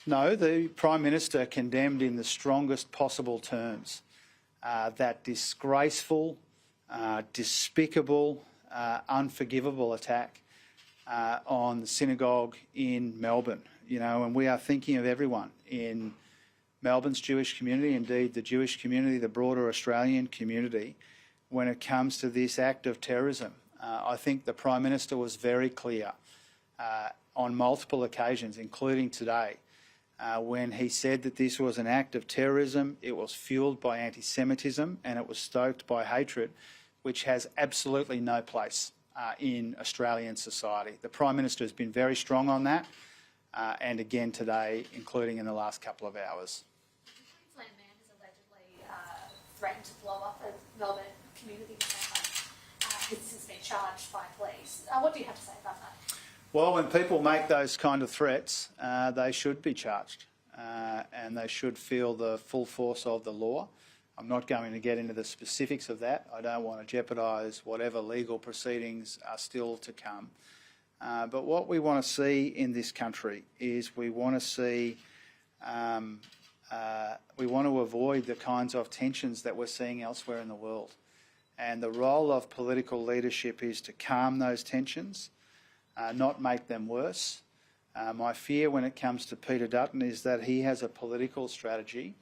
No, the Prime Minister condemned in the strongest possible terms that disgraceful, despicable, unforgivable attack on the synagogue in Melbourne. You know, and we are thinking of everyone in Melbourne's Jewish community, indeed the Jewish community, the broader Australian community, when it comes to this act of terrorism. I think the Prime Minister was very clear on multiple occasions, including today, when he said that this was an act of terrorism. It was fuelled by anti-Semitism and it was stoked by hatred, which has absolutely no place in Australian society. The Prime Minister has been very strong on that, and again today, including in the last couple of hours. The Queensland man has allegedly threatened to blow up a Melbourne community centre. This has been charged by police. What do you have to say about that? Well, when people make those kind of threats, they should be charged and they should feel the full force of the law. I'm not going to get into the specifics of that. I don't want to jeopardise whatever legal proceedings are still to come. But what we want to see in this country is we want to avoid the kinds of tensions that we're seeing elsewhere in the world. And the role of political leadership is to calm those tensions, not make them worse. My fear when it comes to Peter Dutton is that he has a political strategy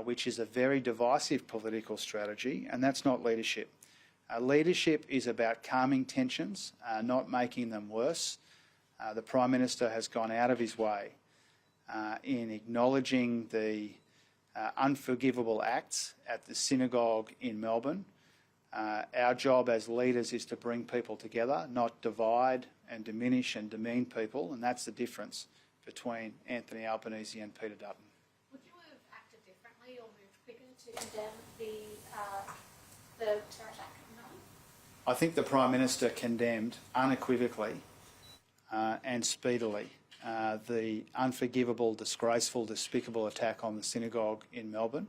which is a very divisive political strategy, and that's not leadership. Leadership is about calming tensions, not making them worse. The Prime Minister has gone out of his way in acknowledging the unforgivable acts at the synagogue in Melbourne. Our job as leaders is to bring people together, not divide and diminish and demean people, and that's the difference between Anthony Albanese and Peter Dutton. Would you have acted differently or moved quicker to condemn the terror attack in Melbourne? I think the Prime Minister condemned unequivocally and speedily the unforgivable, disgraceful, despicable attack on the synagogue in Melbourne,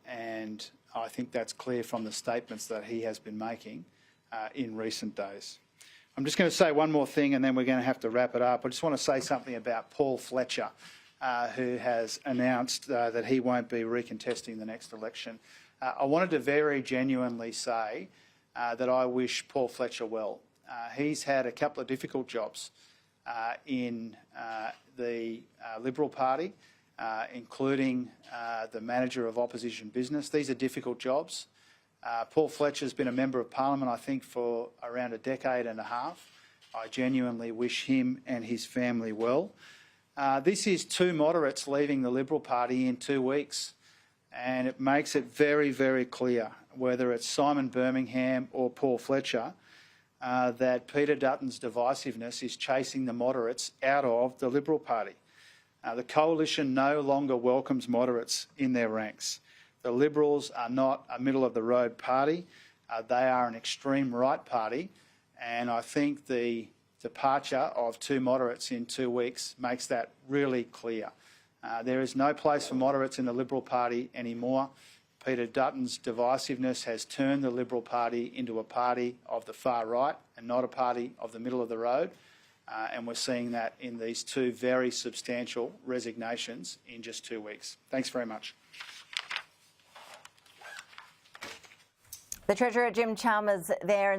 and I think that's clear from the statements that he has been making in recent days. I'm just going to say one more thing and then we're going to have to wrap it up. I just want to say something about Paul Fletcher, who has announced that he won't be recontesting the next election. I wanted to very genuinely say that I wish Paul Fletcher well. He's had a couple of difficult jobs in the Liberal Party, including the manager of opposition business. These are difficult jobs. Paul Fletcher's been a member of Parliament, I think, for around a decade and a half. I genuinely wish him and his family well. This is two moderates leaving the Liberal Party in 2 weeks, and it makes it very, very clear, whether it's Simon Birmingham or Paul Fletcher, that Peter Dutton's divisiveness is chasing the moderates out of the Liberal Party. The coalition no longer welcomes moderates in their ranks. The Liberals are not a middle-of-the-road party. They are an extreme right party, and I think the departure of two moderates in 2 weeks makes that really clear. There is no place for moderates in the Liberal Party anymore. Peter Dutton's divisiveness has turned the Liberal Party into a party of the far right and not a party of the middle of the road. And we're seeing that in these two very substantial resignations in just 2 weeks. Thanks very much. The Treasurer Jim Chalmers there.